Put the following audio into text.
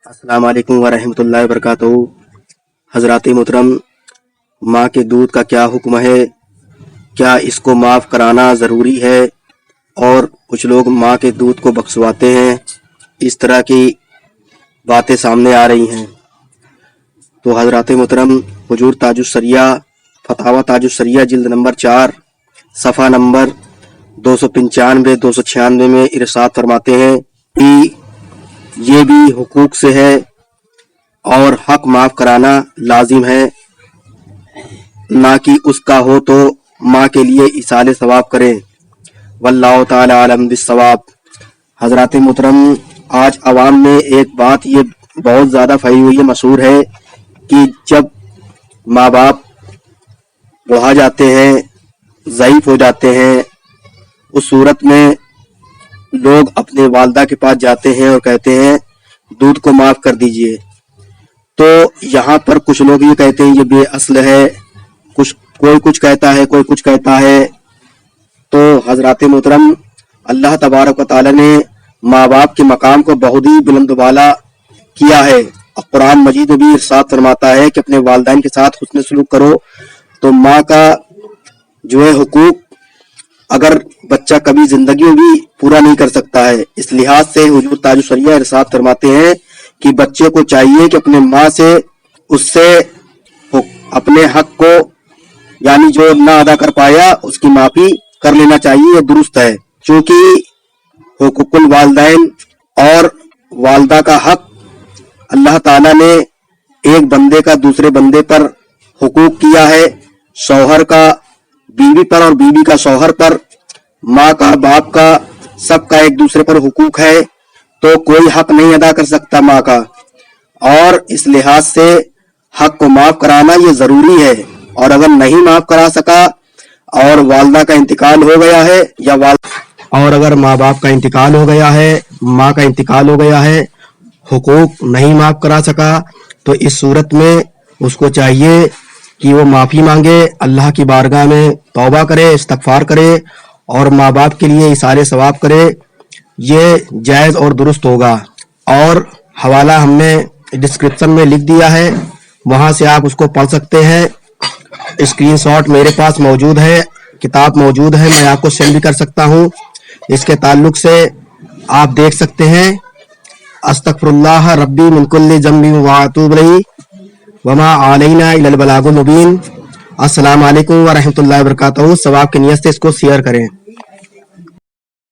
अस्सलाम वालेकुम वरहमतुल्लाहि वबरकातुहू। हज़रात मोहतरम, माँ के दूध का क्या हुक्म है, क्या इसको माफ़ कराना ज़रूरी है? और कुछ लोग माँ के दूध को बख्शवाते हैं, इस तरह की बातें सामने आ रही हैं। तो हज़रात मोहतरम, हुजूर ताजुस्सरिया फतावा ताजुस्सरिया जिल्द नंबर 4 सफ़ा नंबर 295-296 में इरशाद फरमाते हैं कि ये भी हुकूक से है और हक माफ़ कराना लाजिम है, ना कि उसका हो तो माँ के लिए इसाले सवाब करें। वल्लाहु ताला आलम बिस्सवाब। हज़रात मोहतरम, आज अवाम में एक बात ये बहुत ज़्यादा फैली हुई है, मशहूर है कि जब माँ बाप बुढ़ा जाते हैं, ज़ईफ़ हो जाते हैं, उस सूरत में लोग अपने वालदा के पास जाते हैं और कहते हैं दूध को माफ़ कर दीजिए। तो यहाँ पर कुछ लोग ये कहते हैं ये बेअसल है, कोई कुछ कहता है, कोई कुछ कहता है। तो हज़रात मोहतरम, अल्लाह तबारक व तआला ने माँ बाप के मकाम को बहुत ही बुलंद वाला किया है और कुरान मजीद में भी इरशाद फरमाता है कि अपने वालिदैन के साथ हुस्न सलूक करो। तो माँ का जो है हुकूक अगर बच्चा कभी जिंदगी में भी पूरा नहीं कर सकता है, इस लिहाज से हुजूर ताजुस्सरिया इरशाद फरमाते हैं कि बच्चे को चाहिए कि अपने माँ से उससे अपने हक को यानी जो ना अदा कर पाया उसकी माफी कर लेना चाहिए, ये दुरुस्त है। क्योंकि हुकूकुल वालिदैन और वालदा का हक अल्लाह ताला ने एक बंदे का दूसरे बंदे पर हुकूक किया है, शौहर का बीवी पर और बीवी का शौहर पर, माँ का बाप का, सबका एक दूसरे पर हुकूक है। तो कोई हक नहीं अदा कर सकता माँ का, और इस लिहाज से हक को माफ कराना ये जरूरी है। और अगर नहीं माफ करा सका और वालदा का इंतकाल हो गया है या और अगर माँ बाप का इंतकाल हो गया है, माँ का इंतकाल हो गया है, हुकूक नहीं माफ करा सका, तो इस सूरत में उसको चाहिए कि वो माफ़ी मांगे, अल्लाह की बारगाह में तौबा करे, इस्तगफार करे और माँ बाप के लिए इसारे सवाब करे। ये जायज़ और दुरुस्त होगा। और हवाला हमने डिस्क्रिप्शन में लिख दिया है, वहाँ से आप उसको पढ़ सकते हैं। स्क्रीनशॉट मेरे पास मौजूद है, किताब मौजूद है, मैं आपको सेंड भी कर सकता हूँ। इसके ताल्लुक से आप देख सकते हैं। अस्तगफिरुल्लाह रब्बी मिन कुल्लि ज़ंबि व अतूबु इलैहि वमा अलैना इल्लल बलागुल मुबीन। अस्सलाम वालेकुम व रहमतुल्लाहि व बरकातहू। सवाब की नियत से इसको शेयर करें।